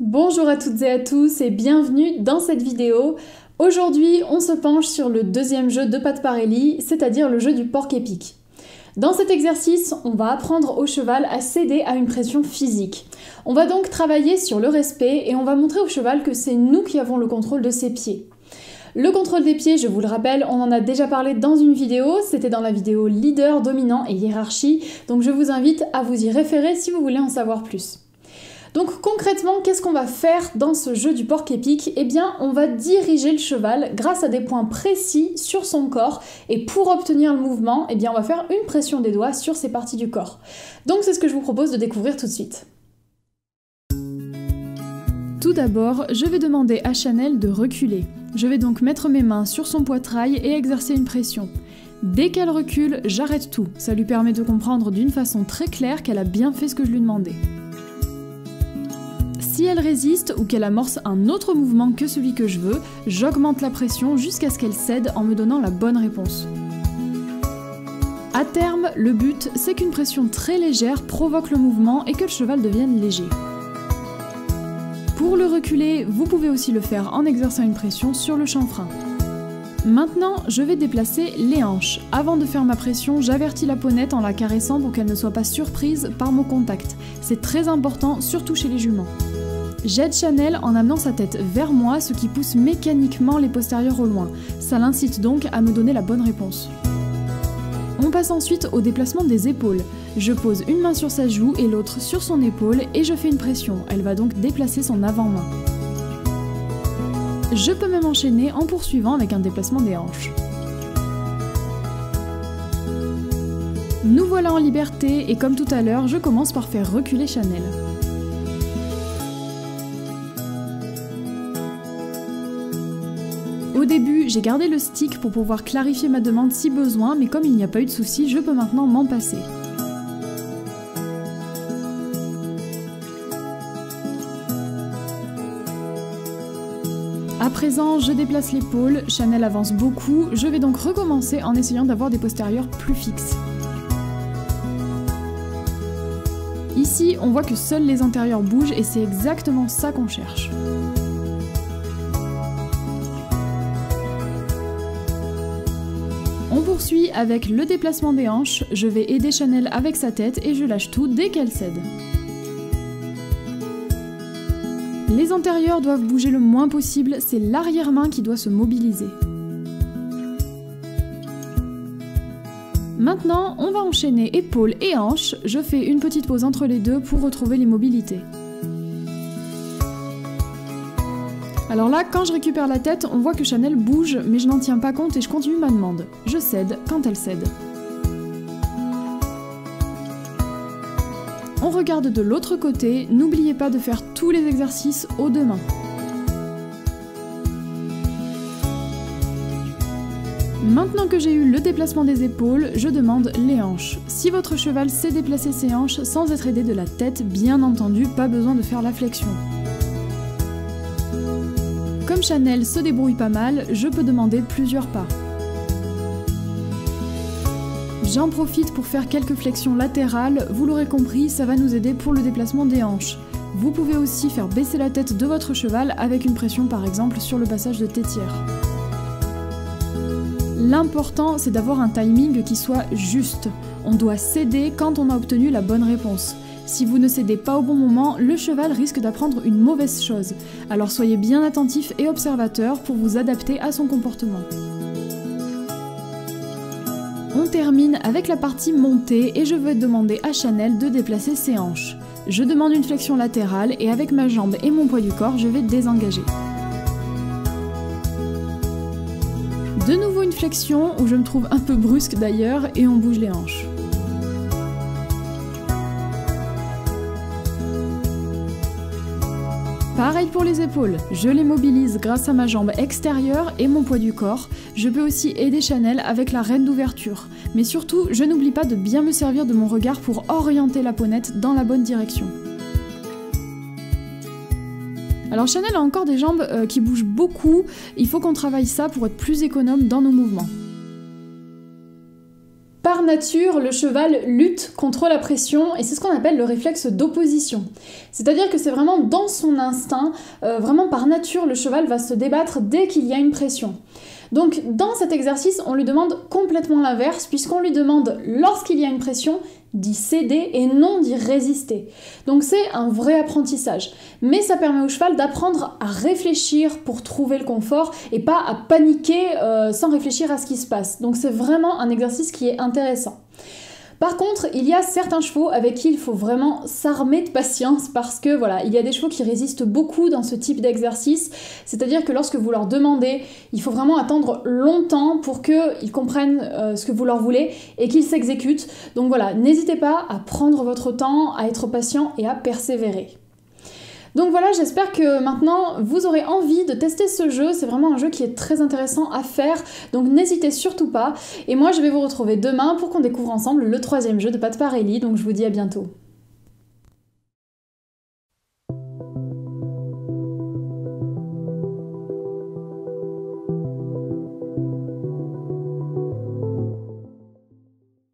Bonjour à toutes et à tous et bienvenue dans cette vidéo. Aujourd'hui, on se penche sur le deuxième jeu de Pat Parelli, c'est-à-dire le jeu du porc épic. Dans cet exercice, on va apprendre au cheval à céder à une pression physique. On va donc travailler sur le respect et on va montrer au cheval que c'est nous qui avons le contrôle de ses pieds. Le contrôle des pieds, je vous le rappelle, on en a déjà parlé dans une vidéo, c'était dans la vidéo leader, dominant et hiérarchie, donc je vous invite à vous y référer si vous voulez en savoir plus. Donc concrètement, qu'est-ce qu'on va faire dans ce jeu du porc épic? Eh bien, on va diriger le cheval grâce à des points précis sur son corps et pour obtenir le mouvement, eh bien, on va faire une pression des doigts sur ces parties du corps. Donc c'est ce que je vous propose de découvrir tout de suite. Tout d'abord, je vais demander à Chanel de reculer. Je vais donc mettre mes mains sur son poitrail et exercer une pression. Dès qu'elle recule, j'arrête tout. Ça lui permet de comprendre d'une façon très claire qu'elle a bien fait ce que je lui demandais. Si elle résiste ou qu'elle amorce un autre mouvement que celui que je veux, j'augmente la pression jusqu'à ce qu'elle cède en me donnant la bonne réponse. À terme, le but, c'est qu'une pression très légère provoque le mouvement et que le cheval devienne léger. Pour le reculer, vous pouvez aussi le faire en exerçant une pression sur le chanfrein. Maintenant, je vais déplacer les hanches. Avant de faire ma pression, j'avertis la ponette en la caressant pour qu'elle ne soit pas surprise par mon contact. C'est très important, surtout chez les juments. J'aide Chanel en amenant sa tête vers moi, ce qui pousse mécaniquement les postérieurs au loin. Ça l'incite donc à me donner la bonne réponse. On passe ensuite au déplacement des épaules. Je pose une main sur sa joue et l'autre sur son épaule et je fais une pression. Elle va donc déplacer son avant-main. Je peux même enchaîner en poursuivant avec un déplacement des hanches. Nous voilà en liberté et comme tout à l'heure, je commence par faire reculer Chanel. Au début, j'ai gardé le stick pour pouvoir clarifier ma demande si besoin, mais comme il n'y a pas eu de souci, je peux maintenant m'en passer. À présent, je déplace l'épaule, Chanel avance beaucoup, je vais donc recommencer en essayant d'avoir des postérieurs plus fixes. Ici, on voit que seuls les antérieurs bougent et c'est exactement ça qu'on cherche. On poursuit avec le déplacement des hanches, je vais aider Chanel avec sa tête et je lâche tout dès qu'elle cède. Les antérieurs doivent bouger le moins possible, c'est l'arrière-main qui doit se mobiliser. Maintenant, on va enchaîner épaules et hanches, je fais une petite pause entre les deux pour retrouver l'immobilité. Alors là, quand je récupère la tête, on voit que Chanel bouge, mais je n'en tiens pas compte et je continue ma demande. Je cède quand elle cède. On regarde de l'autre côté, n'oubliez pas de faire tous les exercices aux deux mains. Maintenant que j'ai eu le déplacement des épaules, je demande les hanches. Si votre cheval sait déplacer ses hanches sans être aidé de la tête, bien entendu, pas besoin de faire la flexion. Comme Chanel se débrouille pas mal, je peux demander plusieurs pas. J'en profite pour faire quelques flexions latérales, vous l'aurez compris, ça va nous aider pour le déplacement des hanches. Vous pouvez aussi faire baisser la tête de votre cheval avec une pression par exemple sur le passage de tétière. L'important c'est d'avoir un timing qui soit juste. On doit céder quand on a obtenu la bonne réponse. Si vous ne cédez pas au bon moment, le cheval risque d'apprendre une mauvaise chose. Alors soyez bien attentif et observateur pour vous adapter à son comportement. On termine avec la partie montée et je vais demander à Chanel de déplacer ses hanches. Je demande une flexion latérale et avec ma jambe et mon poids du corps, je vais désengager. De nouveau une flexion où je me trouve un peu brusque d'ailleurs et on bouge les hanches. Pareil pour les épaules, je les mobilise grâce à ma jambe extérieure et mon poids du corps. Je peux aussi aider Chanel avec la rêne d'ouverture. Mais surtout, je n'oublie pas de bien me servir de mon regard pour orienter la ponette dans la bonne direction. Alors Chanel a encore des jambes qui bougent beaucoup, il faut qu'on travaille ça pour être plus économe dans nos mouvements. par nature, le cheval lutte contre la pression et c'est ce qu'on appelle le réflexe d'opposition. C'est-à-dire que c'est vraiment dans son instinct, vraiment par nature, le cheval va se débattre dès qu'il y a une pression. Donc dans cet exercice, on lui demande complètement l'inverse, puisqu'on lui demande, lorsqu'il y a une pression, d'y céder et non d'y résister. Donc c'est un vrai apprentissage. Mais ça permet au cheval d'apprendre à réfléchir pour trouver le confort et pas à paniquer sans réfléchir à ce qui se passe. Donc c'est vraiment un exercice qui est intéressant. Par contre, il y a certains chevaux avec qui il faut vraiment s'armer de patience parce que voilà, il y a des chevaux qui résistent beaucoup dans ce type d'exercice, c'est-à-dire que lorsque vous leur demandez, il faut vraiment attendre longtemps pour qu'ils comprennent ce que vous leur voulez et qu'ils s'exécutent. Donc voilà, n'hésitez pas à prendre votre temps, à être patient et à persévérer. Donc voilà, j'espère que maintenant vous aurez envie de tester ce jeu, c'est vraiment un jeu qui est très intéressant à faire, donc n'hésitez surtout pas. Et moi je vais vous retrouver demain pour qu'on découvre ensemble le 3e jeu de Pat Parelli, donc je vous dis à bientôt.